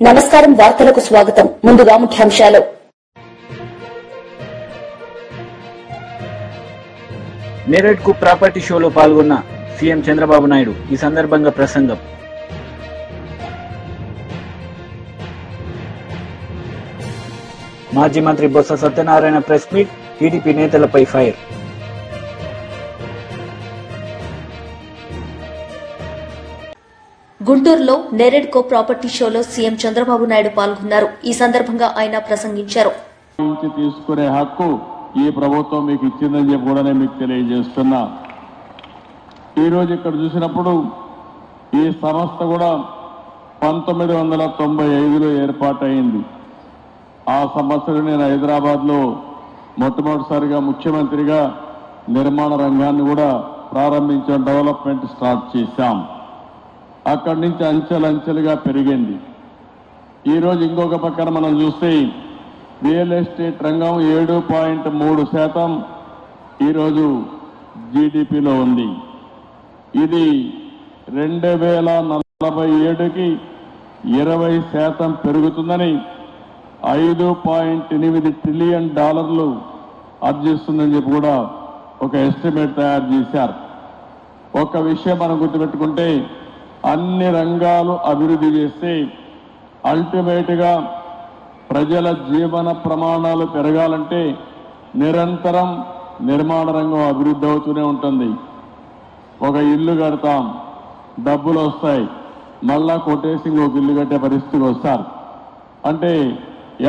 నమస్కారం వార్తలకు స్వాగతం ముందుగా ముఖ్యాంశాలు నేరేడ్ కు ప్రాపర్టీ షోలో పాల్గొన్న సీఎం చంద్రబాబు నాయుడు ఈ సందర్భంగా ప్రసంగం మాజీ మంత్రి Botsa Satyanarayana press meet TDP నేతలపై ఫైర్ గుంటూరులో నేరేడ్ కో ప్రాపర్టీ షోలో సీఎం చంద్రబాబు నాయుడు పాల్గొన్నారు. ఈ సందర్భంగా ఆయన ప్రసంగించారు. తీసుకునే హక్కు ఈ ప్రభుత్వం మీకు ఇచ్చిందని చెప్పి కూడా నేను మీకు తెలియజేస్తున్నా. ఈరోజు ఇక్కడ చూసినప్పుడు ఈ సంస్థ కూడా 1995లో ఏర్పాటైంది. ఆ సంవత్సరం నేను హైదరాబాద్లో మొట్టమొదటిసారిగా ముఖ్యమంత్రిగా నిర్మాణ రంగాన్ని కూడా ప్రారంభించాం, డెవలప్మెంట్ స్టార్ట్ చేశాం. అక్కడి నుంచి అంచెలంచెలుగా పెరిగింది. ఈరోజు ఇంకొక పక్కన మనం చూస్తే రియల్ ఎస్టేట్ రంగం 7.3% ఈరోజు జీడిపిలో ఉంది. ఇది 2047కి 20% పెరుగుతుందని $5.8 ట్రిలియన్ ఆర్జిస్తుందని చెప్పి కూడా ఒక ఎస్టిమేట్ తయారు చేశారు. ఒక విషయం మనం గుర్తుపెట్టుకుంటే అన్ని రంగాలు అభివృద్ధి చేస్తే అల్టిమేట్గా ప్రజల జీవన ప్రమాణాలు పెరగాలంటే నిరంతరం నిర్మాణ రంగం అభివృద్ధి అవుతూనే ఉంటుంది. ఒక ఇల్లు కడతాం, డబ్బులు వస్తాయి, మళ్ళా కొట్టేసి ఇంకొక ఇల్లు కట్టే పరిస్థితికి వస్తారు. అంటే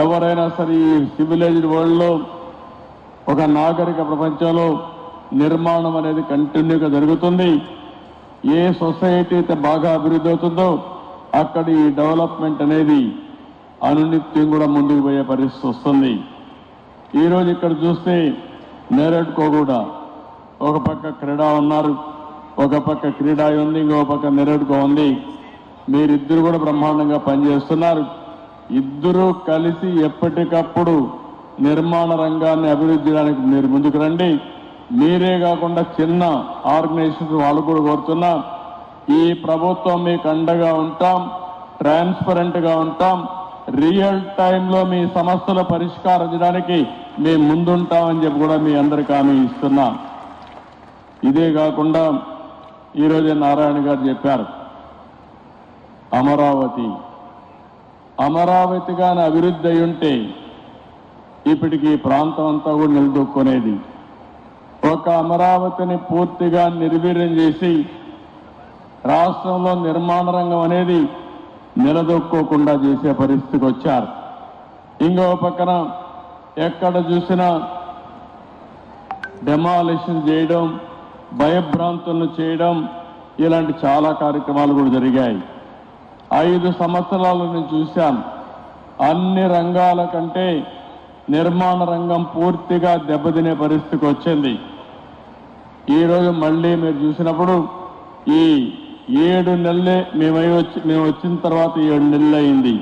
ఎవరైనా సరే ఈ సివిలైజ్డ్ వరల్డ్లో ఒక నాగరిక ప్రపంచంలో నిర్మాణం అనేది కంటిన్యూగా జరుగుతుంది. ఏ సొసైటీ అయితే బాగా అభివృద్ధి అవుతుందో అక్కడ ఈ డెవలప్మెంట్ అనేది అనునిత్యం కూడా ముందుకు పోయే పరిస్థితి వస్తుంది. ఈరోజు ఇక్కడ చూస్తే నేరేడ్కో కూడా ఒక పక్క క్రీడా ఉన్నారు, ఒక పక్క క్రీడా ఉంది, ఇంకో పక్క నేరేడ్కో ఉంది. మీరిద్దరు కూడా బ్రహ్మాండంగా పనిచేస్తున్నారు. ఇద్దరూ కలిసి ఎప్పటికప్పుడు నిర్మాణ రంగాన్ని అభివృద్ధి చేయడానికి మీరు ముందుకు రండి. మీరే కాకుండా చిన్న ఆర్గనైజేషన్స్ వాళ్ళు కూడా కోరుతున్నా. ఈ ప్రభుత్వం మీకు అండగా ఉంటాం, ట్రాన్స్పరెంట్ గా ఉంటాం, రియల్ టైంలో మీ సమస్యల పరిష్కారం చేయడానికి మేము ముందుంటామని చెప్పి కూడా మీ అందరికీ హామీ ఇస్తున్నా. ఇదే కాకుండా ఈరోజు నారాయణ గారు చెప్పారు, అమరావతిగానే అభివృద్ధి అయి ఉంటే ఇప్పటికి ఈ ప్రాంతం అంతా కూడా నిలదొక్కునేది. ఒక అమరావతిని పూర్తిగా నిర్వీర్యం చేసి రాష్ట్రంలో నిర్మాణ రంగం అనేది నిలదొక్కోకుండా చేసే పరిస్థితికి వచ్చారు. ఇంకో పక్కన ఎక్కడ చూసినా డెమాలిషన్ చేయడం, భయభ్రాంతులను చేయడం, ఇలాంటి చాలా కార్యక్రమాలు కూడా జరిగాయి. 5 సంవత్సరాలు నేను చూశాను. అన్ని రంగాల కంటే నిర్మాణ రంగం పూర్తిగా దెబ్బతినే పరిస్థితికి వచ్చింది. ఈరోజు మళ్ళీ మీరు చూసినప్పుడు ఈ 7 నెలలే మేము వచ్చిన తర్వాత 7 నెలలు అయింది.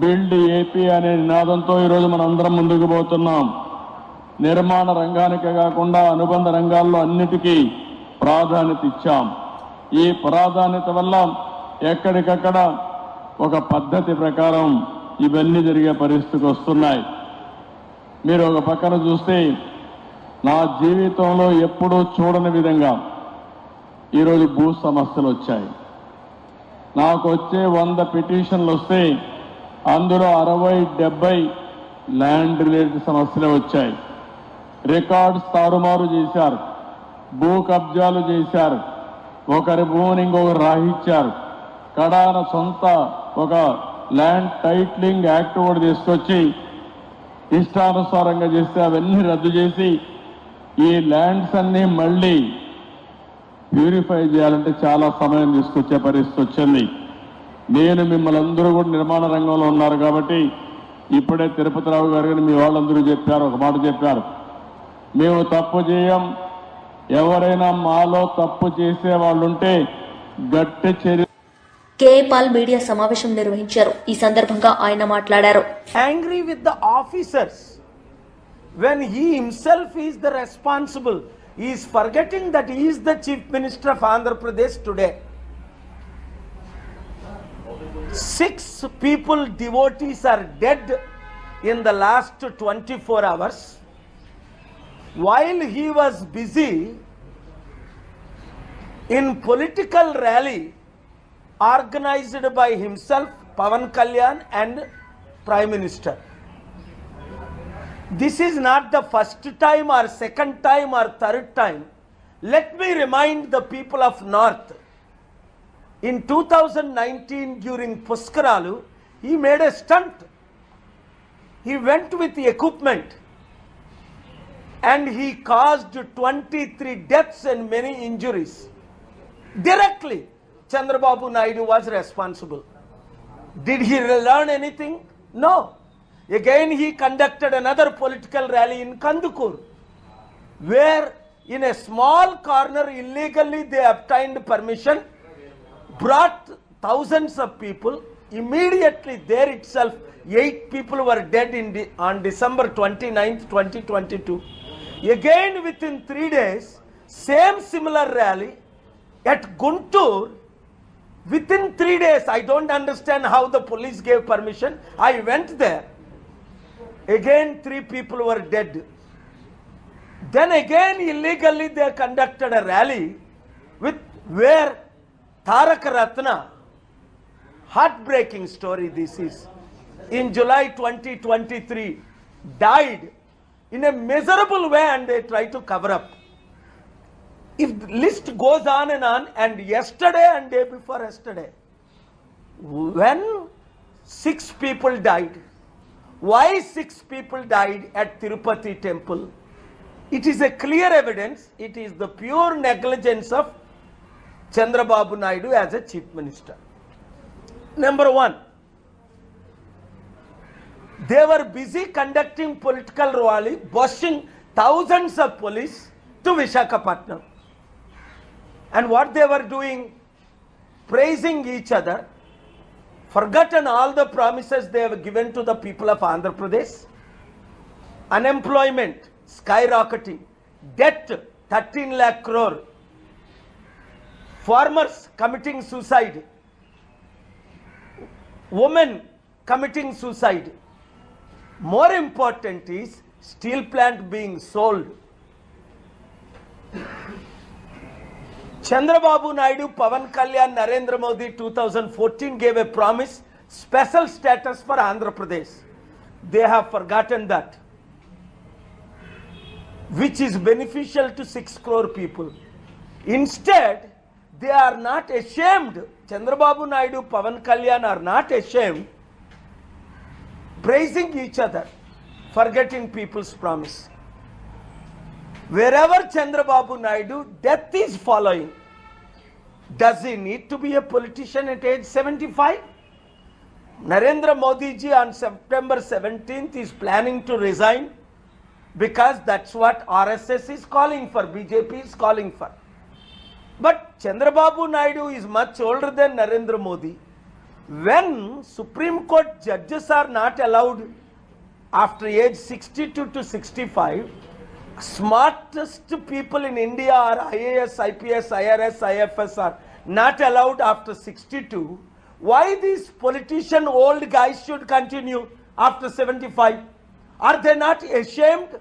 బిల్డ్ ఏపీ అనే నినాదంతో ఈరోజు మనం అందరం ముందుకు పోతున్నాం. నిర్మాణ రంగానికే కాకుండా అనుబంధ రంగాల్లో అన్నిటికీ ప్రాధాన్యత ఇచ్చాం. ఈ ప్రాధాన్యత వల్ల ఎక్కడికక్కడ ఒక పద్ధతి ప్రకారం ఇవన్నీ జరిగే పరిస్థితికి వస్తున్నాయి. మీరు ఒక పక్కన చూస్తే నా జీవితంలో ఎప్పుడూ చూడని విధంగా ఈరోజు భూ సమస్యలు వచ్చాయి. నాకు వచ్చే 100 పిటిషన్లు వస్తే అందులో 60-70 ల్యాండ్ రిలేటెడ్ సమస్యలే వచ్చాయి. రికార్డ్స్ తారుమారు చేశారు, భూ కబ్జాలు చేశారు, ఒకరి భూమిని ఇంకొకరు రాహించారు, కడాన సొంత ఒక ల్యాండ్ టైటిలింగ్ యాక్ట్ కూడా తీసుకొచ్చి ఇష్టానుసారంగా చేస్తే అవన్నీ రద్దు చేసి ఈ ల్యాండ్స్ అన్ని మళ్ళీ ప్యూరిఫై చేయాలంటే చాలా సమయం తీసుకొచ్చే పరిస్థితి వచ్చింది. నేను మిమ్మల్ని అందరూ కూడా నిర్మాణ రంగంలో ఉన్నారు కాబట్టి ఇప్పుడే తిరుపతిరావు గారు కానీ మీ వాళ్ళందరూ చెప్పారు, ఒక మాట చెప్పారు, మేము తప్పు చేయం, ఎవరైనా మాలో తప్పు చేసే వాళ్ళు ఉంటే గట్టి చర్య. కేఏపాల్ మీడియా సమావేశం నిర్వహించారు. ఈ సందర్భంగా ఆయన మాట్లాడారు. Angry with the officers when he himself is the responsible. He is forgetting that he is the Chief Minister of Andhra Pradesh today. 6 people, devotees, are dead in the last 24 hours while he was busy in political rally organized by himself, Pavan Kalyan, and Prime Minister. This is not the first time or second time or third time. Let me remind the people of North. In 2019, during Puskaralu, he made a stunt. He went with the equipment and he caused 23 deaths and many injuries. Directly, Chandrababu Naidu was responsible. Did he learn anything? No. Again, he conducted another political rally in Kandukur, where in a small corner illegally they obtained permission, brought thousands of people. Immediately there itself 8 people were dead on December 29th, 2022. Again within 3 days, same similar rally at Guntur. Within 3 days, I don't understand how the police gave permission. I went there. Again 3 people were dead. Then again illegally they conducted a rally where Tarak Ratna, heartbreaking story this is, in July 2023 died in a miserable way, and they try to cover up. If the list goes on, and yesterday and day before yesterday, when 6 people died, why 6 people died at Tirupati temple? It is a clear evidence. It is the pure negligence of Chandrababu Naidu as a chief minister. Number 1, they were busy conducting political rally, bussing thousands of police to Visakhapatnam. And what they were doing? Praising each other, forgotten all the promises they have given to the people of Andhra Pradesh. Unemployment skyrocketing, debt 13 lakh crore, farmers committing suicide, women committing suicide. More important is steel plant being sold. Chandrababu Naidu, Pavan Kalyan, Narendra Modi 2014 gave a promise, special status for Andhra Pradesh. They have forgotten that, which is beneficial to 6 crore people. Instead, they are not ashamed. Chandrababu Naidu, Pavan Kalyan are not ashamed, praising each other, forgetting people's promise. Wherever Chandrababu Naidu, death is following. Does he need to be a politician at age 75? Narendra Modi ji on September 17th is planning to resign, because that's what RSS is calling for, BJP is calling for. But Chandrababu Naidu is much older than Narendra Modi. When Supreme Court judges are not allowed after age 62 to 65, smartest people in India are IAS, IPS, IRS, IFS are not allowed after 62. Why these politician old guys should continue after 75? Are they not ashamed?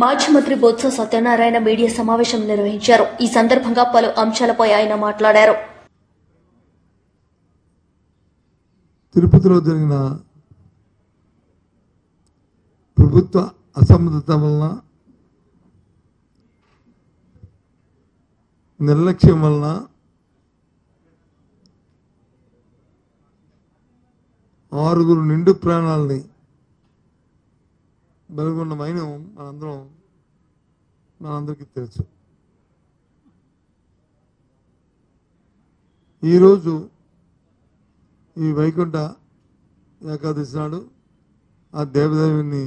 మాజీ మంత్రి Botsa Satyanarayana media సమావేశం నిర్వహించారు. ఈ సందర్భంగా పలు అంశాలపై ఆయన మాట్లాడారు. తిరుపతిలో జరిగిన ప్రభుత్వ అసమర్థత వలన, నిర్లక్ష్యం వలన ఆరుగురు నిండు ప్రాణాలని బలిగొన్న మైనం మనందరికీ తెలుసు. ఈరోజు ఈ వైకుంఠ ఏకాదశి నాడు ఆ దేవదేవుని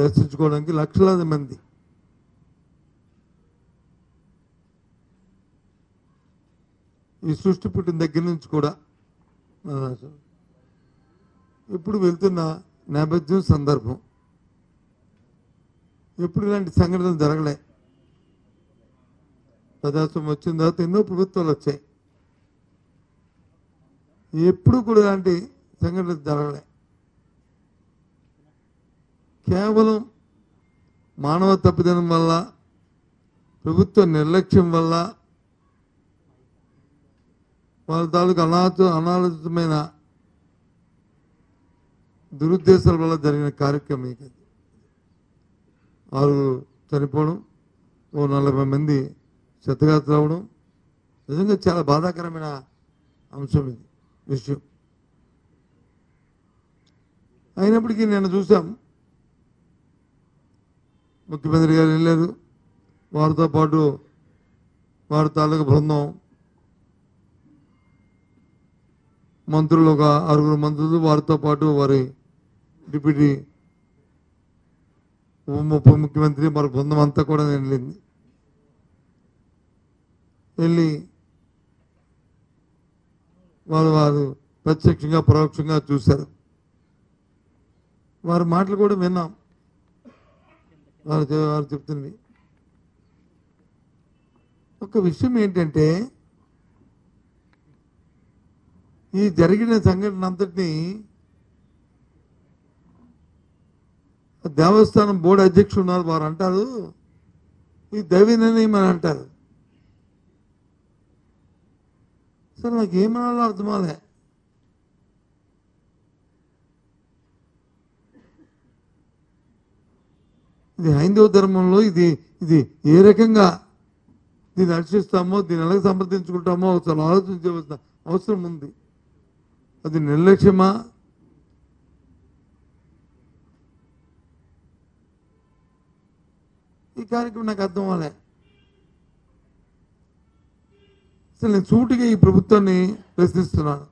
దర్శించుకోవడానికి లక్షలాది మంది ఈ సృష్టి పుట్టిన దగ్గర నుంచి కూడా ఇప్పుడు వెళ్తున్న నేపథ్యం, సందర్భం. ఎప్పుడు ఇలాంటి సంఘటనలు జరగలే. ప్రజాస్వామ్యం వచ్చిన తర్వాత ఎన్నో ప్రభుత్వాలు వచ్చాయి. ఎప్పుడు కూడా ఇలాంటి సంఘటనలు జరగలే. కేవలం మానవ తప్పిదనం వల్ల, ప్రభుత్వ నిర్లక్ష్యం వల్ల, వాళ్ళ తాలూకు అనాలోచితమైన దురుద్దేశాల వల్ల జరిగిన కార్యక్రమం. 6 చనిపోవడం, 40 మంది క్షతగాత్రులు అవ్వడం నిజంగా చాలా బాధాకరమైన అంశం ఇది విషయం. అయినప్పటికీ నేను చూసాం, ముఖ్యమంత్రి గారు వెళ్ళారు, వారితో పాటు వారి తాలూకు బృందం, మంత్రులు, ఒక 6 మంత్రులు, వారితో పాటు వారి డిప్యూటీ ఉప ముఖ్యమంత్రి, మరి బృందం అంతా కూడా వెళ్ళి వారు ప్రత్యక్షంగా పరోక్షంగా చూశారు. వారి మాటలు కూడా విన్నాం. వారు చెప్తుంది ఒక విషయం ఏంటంటే, ఈ జరిగిన సంఘటన అంతటినీ దేవస్థానం బోర్డు అధ్యక్షుడు ఉన్నారు, వారు అంటారు ఈ దైవ నిర్ణయం అని అంటారు. అసలు నాకేమనాలో అర్థమాలే. ఇది హైందవ ధర్మంలో ఇది ఏ రకంగా దీన్ని రక్షిస్తామో, దీన్ని ఎలా సమర్థించుకుంటామో అసలు ఆలోచించవలసిన అవసరం ఉంది. అది నిర్లక్ష్యమా, ఈ కార్యక్రమం నాకు అర్థం అవ్వలే. అసలు నేను సూటిగా ఈ ప్రభుత్వాన్ని ప్రశ్నిస్తున్నాను.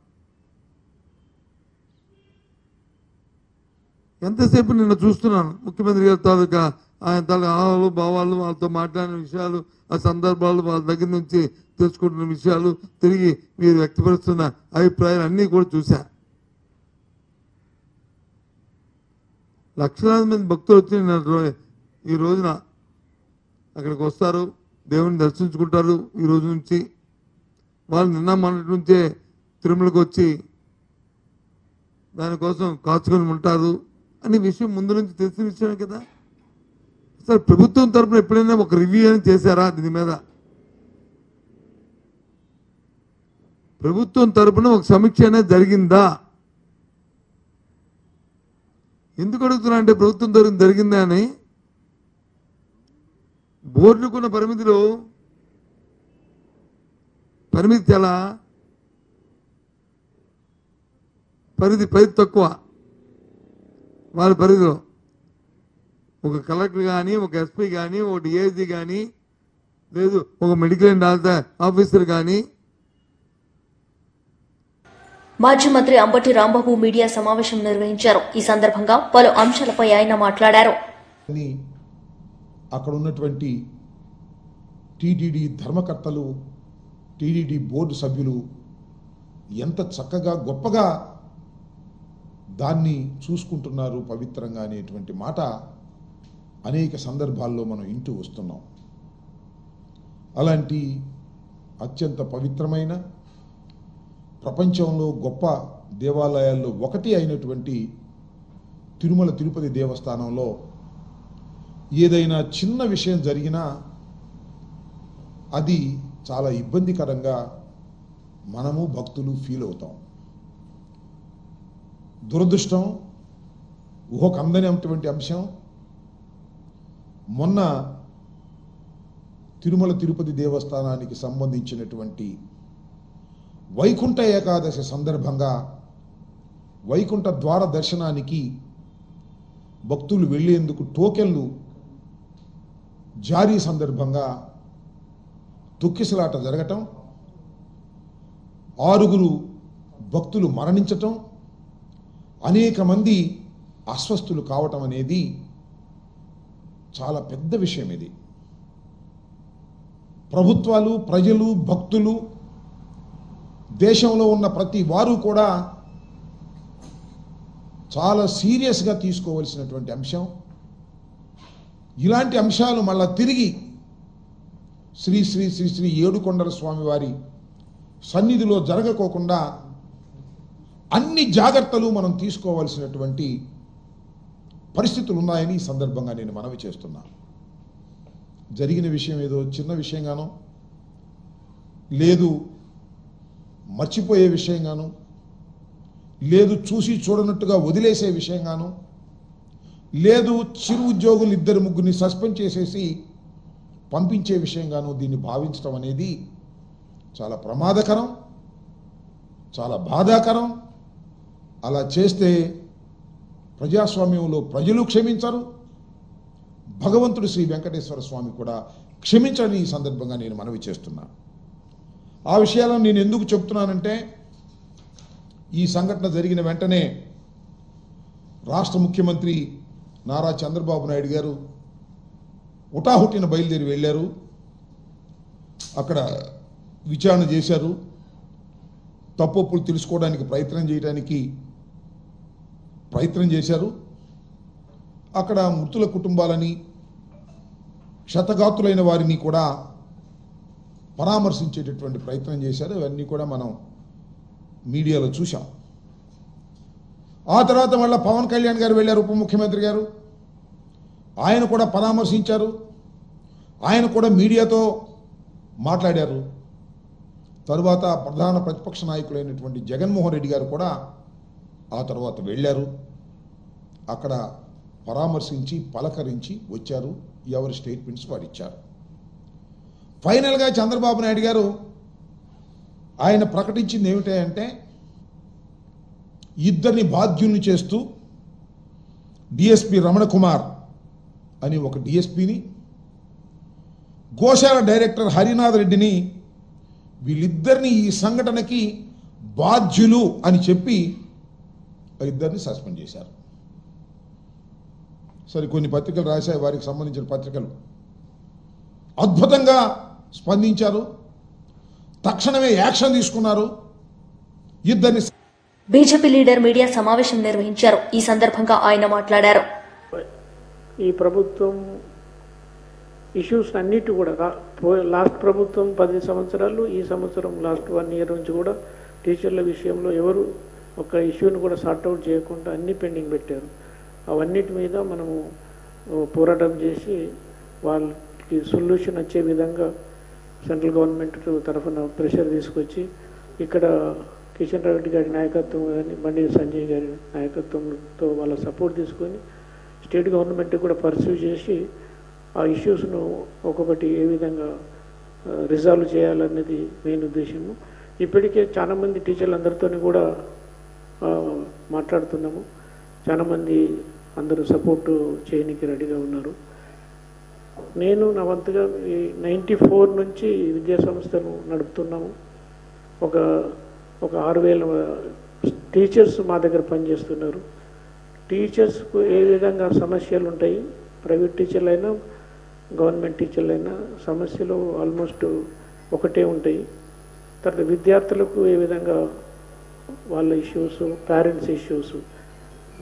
ఎంతసేపు నిన్న చూస్తున్నాను ముఖ్యమంత్రి గారి తాలూకా ఆయన తాలూకా ఆహాలు భావాలు, వాళ్ళతో మాట్లాడిన విషయాలు, ఆ సందర్భాలు, వాళ్ళ దగ్గర నుంచి తెలుసుకుంటున్న విషయాలు, తిరిగి మీరు వ్యక్తపరుస్తున్న అభిప్రాయాలు అన్నీ కూడా చూశా. లక్షలాది మంది భక్తులు వచ్చి ఈ రోజున అక్కడికి వస్తారు, దేవుని దర్శించుకుంటారు. ఈ రోజు నుంచి వాళ్ళు నిన్న మొన్నటి నుంచే తిరుమలకు వచ్చి దానికోసం కాచుకొని ఉంటారు అనే విషయం ముందు నుంచి తెలిసిన విషయమే కదా. అసలు ప్రభుత్వం తరఫున ఎప్పుడైనా ఒక రివ్యూ అని చేశారా దీని మీద? ప్రభుత్వం తరఫున ఒక సమీక్ష అనేది జరిగిందా? ఎందుకు అడుగుతున్నా అంటే, ప్రభుత్వం తరఫున జరిగిందా అని బోర్డుకున్న పరిమితి చాలా పరిధి తక్కువ. వాళ్ళ పరిధిలో ఒక కలెక్టర్ కానీ, ఒక ఎస్పీ కానీ, ఒక డిఐజీ కానీ, లేదు ఒక మెడికల్ అండ్ హెల్త్ ఆఫీసర్ కానీ. మాజీ మంత్రి అంబటి రాంబాబు మీడియా సమావేశం నిర్వహించారు. ఈ సందర్భంగా పలు అంశాలపై ఆయన మాట్లాడారు. అక్కడ ఉన్నటువంటి టీటీడీ ధర్మకర్తలు, టీటీడీ బోర్డు సభ్యులు ఎంత చక్కగా గొప్పగా దాన్ని చూసుకుంటున్నారు పవిత్రంగా అనేటువంటి మాట అనేక సందర్భాల్లో మనం వింటూ వస్తున్నాం. అలాంటి అత్యంత పవిత్రమైన, ప్రపంచంలో గొప్ప దేవాలయాల్లో ఒకటి అయినటువంటి తిరుమల తిరుపతి దేవస్థానంలో ఏదైనా చిన్న విషయం జరిగినా అది చాలా ఇబ్బందికరంగా మనము భక్తులు ఫీల్ అవుతాం. దురదృష్టం, ఊహకందనటువంటి అంశం, మొన్న తిరుమల తిరుపతి దేవస్థానానికి సంబంధించినటువంటి వైకుంఠ ఏకాదశి సందర్భంగా వైకుంఠ ద్వార దర్శనానికి భక్తులు వెళ్లేందుకు టోకెన్లు జారీ సందర్భంగా తొక్కిసలాట జరగటం, 6 భక్తులు మరణించటం, అనేక మంది అస్వస్థులు కావటం అనేది చాలా పెద్ద విషయం. ఇది ప్రభుత్వాలు, ప్రజలు, భక్తులు, దేశంలో ఉన్న ప్రతి వారు కూడా చాలా సీరియస్గా తీసుకోవాల్సినటువంటి అంశం. ఇలాంటి అంశాలు మళ్ళా తిరిగి శ్రీ శ్రీ శ్రీ శ్రీ ఏడుకొండల స్వామి వారి సన్నిధిలో జరగకోకుండా అన్ని జాగ్రత్తలు మనం తీసుకోవాల్సినటువంటి పరిస్థితులు ఉన్నాయని ఈ సందర్భంగా నేను మనవి చేస్తున్నా. జరిగిన విషయం ఏదో చిన్న విషయంగానో, లేదు మర్చిపోయే విషయంగానో, లేదు చూసి చూడనట్టుగా వదిలేసే విషయంగానో, లేదు చిరు ఉద్యోగులు 2-3 సస్పెండ్ చేసేసి పంపించే విషయంగానో దీన్ని భావించడం అనేది చాలా ప్రమాదకరం, చాలా బాధాకరం. అలా చేస్తే ప్రజాస్వామ్యంలో ప్రజలు క్షమించరు, భగవంతుడు శ్రీ వెంకటేశ్వర స్వామి కూడా క్షమించని ఈ సందర్భంగా నేను మనవి చేస్తున్నా. ఆ విషయాలను నేను ఎందుకు చెప్తున్నానంటే, ఈ సంఘటన జరిగిన వెంటనే రాష్ట్ర ముఖ్యమంత్రి నారా చంద్రబాబు నాయుడు గారు హుటాహుటిన బయలుదేరి వెళ్ళారు. అక్కడ విచారణ చేశారు, తప్పులు తెలుసుకోవడానికి ప్రయత్నం చేశారు. అక్కడ మృతుల కుటుంబాలని, క్షతగాతులైన వారిని కూడా పరామర్శించేటటువంటి ప్రయత్నం చేశారు. ఇవన్నీ కూడా మనం మీడియాలో చూసాం. ఆ తర్వాత మళ్ళీ పవన్ కళ్యాణ్ గారు వెళ్ళారు, ఉప ముఖ్యమంత్రి గారు. ఆయన కూడా పరామర్శించారు, ఆయన కూడా మీడియాతో మాట్లాడారు. తరువాత ప్రధాన ప్రతిపక్ష నాయకులైనటువంటి జగన్మోహన్ రెడ్డి గారు కూడా ఆ తర్వాత వెళ్ళారు. అక్కడ పరామర్శించి పలకరించి వచ్చారు. ఎవరి స్టేట్మెంట్స్ వారు ఇచ్చారు. ఫైనల్గా చంద్రబాబు నాయుడు గారు ఆయన ప్రకటించింది ఏమిటంటే, ఇద్దరిని బాధ్యుల్ని చేస్తూ డిఎస్పి రమణ కుమార్ అని ఒక డిఎస్పిని, గోశాల డైరెక్టర్ హరినాథ్ రెడ్డిని, వీళ్ళిద్దరిని ఈ సంఘటనకి బాధ్యులు అని చెప్పి ఇద్దరిని సస్పెండ్ చేశారు. సరే, కొన్ని పత్రికలు రాశాయి, వారికి సంబంధించిన పత్రికలు అద్భుతంగా స్పందించారు, తక్షణమే యాక్షన్ తీసుకున్నారు. ఇద్దరిని బీజేపీ లీడర్ మీడియా సమావేశం నిర్వహించారు. ఈ సందర్భంగా ఆయన మాట్లాడారు. ఈ ప్రభుత్వం ఇష్యూస్ అన్నిటి కూడా లాస్ట్ ప్రభుత్వం 10 సంవత్సరాలు, ఈ సంవత్సరం లాస్ట్ 1 year నుంచి కూడా టీచర్ల విషయంలో ఎవరు ఒక ఇష్యూని కూడా సార్ట్అవుట్ చేయకుండా అన్ని పెండింగ్ పెట్టారు. అవన్నిటి మీద మనము పోరాటం చేసి వాళ్ళకి సొల్యూషన్ వచ్చే విధంగా సెంట్రల్ గవర్నమెంట్ తరఫున ప్రెషర్ తీసుకొచ్చి ఇక్కడ కిషన్ రెడ్డి గారి నాయకత్వం కానీ, బండి సంజయ్ గారి నాయకత్వంతో వాళ్ళ సపోర్ట్ తీసుకొని స్టేట్ గవర్నమెంట్ కూడా పర్సూ చేసి ఆ ఇష్యూస్ను ఒక్కొక్కటి ఏ విధంగా రిజాల్వ్ చేయాలనేది మెయిన్ ఉద్దేశము. ఇప్పటికే చాలామంది టీచర్లందరితో కూడా మాట్లాడుతున్నాము. చాలామంది అందరూ సపోర్టు చేయడానికి రెడీగా ఉన్నారు. నేను నా వంతుగా ఈ 94 నుంచి విద్యా సంస్థను నడుపుతున్నాము. ఒక 6,000 టీచర్స్ మా దగ్గర పనిచేస్తున్నారు. టీచర్స్కు ఏ విధంగా సమస్యలు ఉంటాయి, ప్రైవేట్ టీచర్లైనా గవర్నమెంట్ టీచర్లైనా సమస్యలు ఆల్మోస్ట్ ఒకటే ఉంటాయి. తర్వాత విద్యార్థులకు ఏ విధంగా వాళ్ళ ఇష్యూస్, పేరెంట్స్ ఇష్యూస్,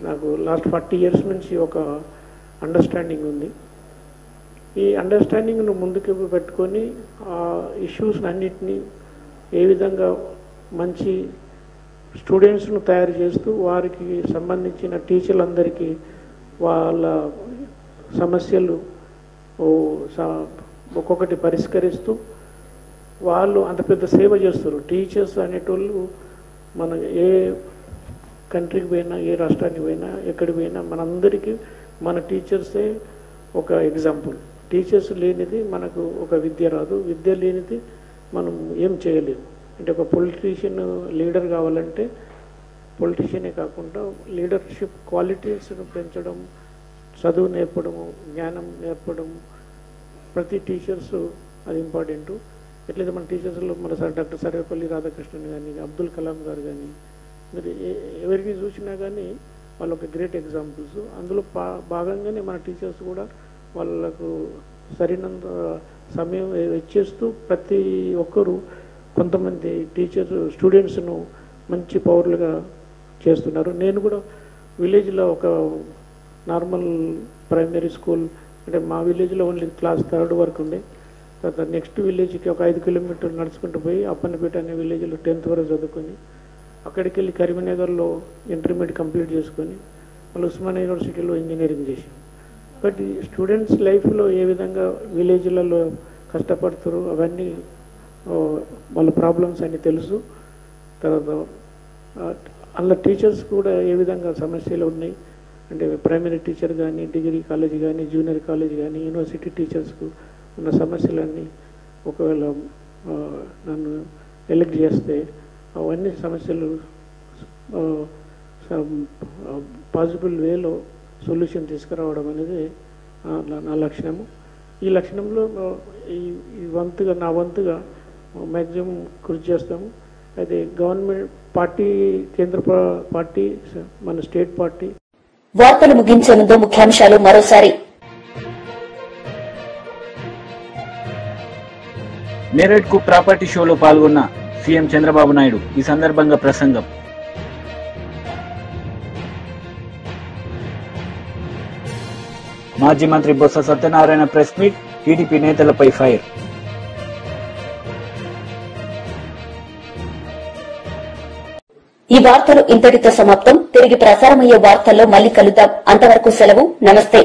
నాకు లాస్ట్ 40 years నుంచి ఒక అండర్స్టాండింగ్ ఉంది. ఈ అండర్స్టాండింగ్ను ముందుకు పెట్టుకొని ఆ ఇష్యూస్ని అన్నిటినీ ఏ విధంగా మంచి స్టూడెంట్స్ను తయారు చేస్తూ వారికి సంబంధించిన టీచర్లందరికీ వాళ్ళ సమస్యలు ఒక్కొక్కటి పరిష్కరిస్తూ వాళ్ళు అంత పెద్ద సేవ చేస్తారు. టీచర్స్ అనేటోళ్ళు మన ఏ కంట్రీకి పోయినా, ఏ రాష్ట్రానికి పోయినా, ఎక్కడికి పోయినా మనందరికీ మన టీచర్సే ఒక ఎగ్జాంపుల్. టీచర్స్ లేనిది మనకు ఒక విద్య రాదు, విద్య లేనిది మనం ఏం చేయలేము. అంటే ఒక పొలిటీషియన్ లీడర్ కావాలంటే పొలిటీషియనే కాకుండా లీడర్షిప్ క్వాలిటీస్ను పెంచడం, చదువు నేర్పడము, జ్ఞానం నేర్పడము, ప్రతి టీచర్స్ అది ఇంపార్టెంటు. ఎట్లయితే మన టీచర్స్లో మన డాక్టర్ సర్వేపల్లి రాధాకృష్ణన్ కానీ, అబ్దుల్ కలాం గారు కానీ, మీరు ఎవరికి చూసినా కానీ వాళ్ళు ఒక గ్రేట్ ఎగ్జాంపుల్స్. అందులో భాగంగానే మన టీచర్స్ కూడా వాళ్ళకు సరైనంత సమయం ఇచ్చేస్తూ ప్రతి ఒక్కరూ కొంతమంది టీచర్స్ స్టూడెంట్స్ను మంచి పౌరులుగా చేస్తున్నారు. నేను కూడా విలేజ్లో ఒక నార్మల్ ప్రైమరీ స్కూల్, అంటే మా విలేజ్లో ఓన్లీ క్లాస్ 3rd వరకు ఉండే. తర్వాత నెక్స్ట్ విలేజ్కి ఒక 5 kilometers నడుచుకుంటూ పోయి అప్పన్నపేట అనే విలేజ్లో 10th వరకు చదువుకొని అక్కడికి వెళ్ళి కరీంనగర్లో ఇంటర్మీడియట్ కంప్లీట్ చేసుకొని మళ్ళీ ఉస్మానియా యూనివర్సిటీలో ఇంజనీరింగ్ చేశాం. బట్ ఈ స్టూడెంట్స్ లైఫ్లో ఏ విధంగా విలేజ్లలో కష్టపడతారు అవన్నీ వాళ్ళ ప్రాబ్లమ్స్ అన్నీ తెలుసు. తర్వాత అందులో టీచర్స్ కూడా ఏ విధంగా సమస్యలు ఉన్నాయి అంటే ప్రైమరీ టీచర్ కానీ, డిగ్రీ కాలేజ్ కానీ, జూనియర్ కాలేజ్ కానీ, యూనివర్సిటీ టీచర్స్కు ఉన్న సమస్యలన్నీ ఒకవేళ నన్ను ఎలెక్ట్ చేస్తే అవన్నీ సమస్యలు పాసిబుల్ వేలో సొల్యూషన్ తీసుకురావడం అనేది నా లక్ష్యము. ఈ లక్షణంలో నా వంతుగా మ్యాక్సిమం కృషి చేస్తాము. అయితే గవర్నమెంట్ పార్టీ, కేంద్ర పార్టీ, మన స్టేట్ పార్టీ. వార్తలు ముగించే ముందు ముఖ్యాంశాలు మరోసారి. నేరేడ్ కు ప్రాపర్టీ షోలో పాల్గొన్న సీఎం చంద్రబాబు నాయుడు. ఈ సందర్భంగా ప్రసంగం. మాజీ మంత్రి Botsa Satyanarayana press meet. TDP నేతలపై ఫైర్. ఈ వార్తలు ఇంతటితో సమాప్తం. తిరిగి ప్రసారమయ్యే వార్తల్లో మళ్లీ కలుద్దాం. అంతవరకు సెలవు. నమస్తే.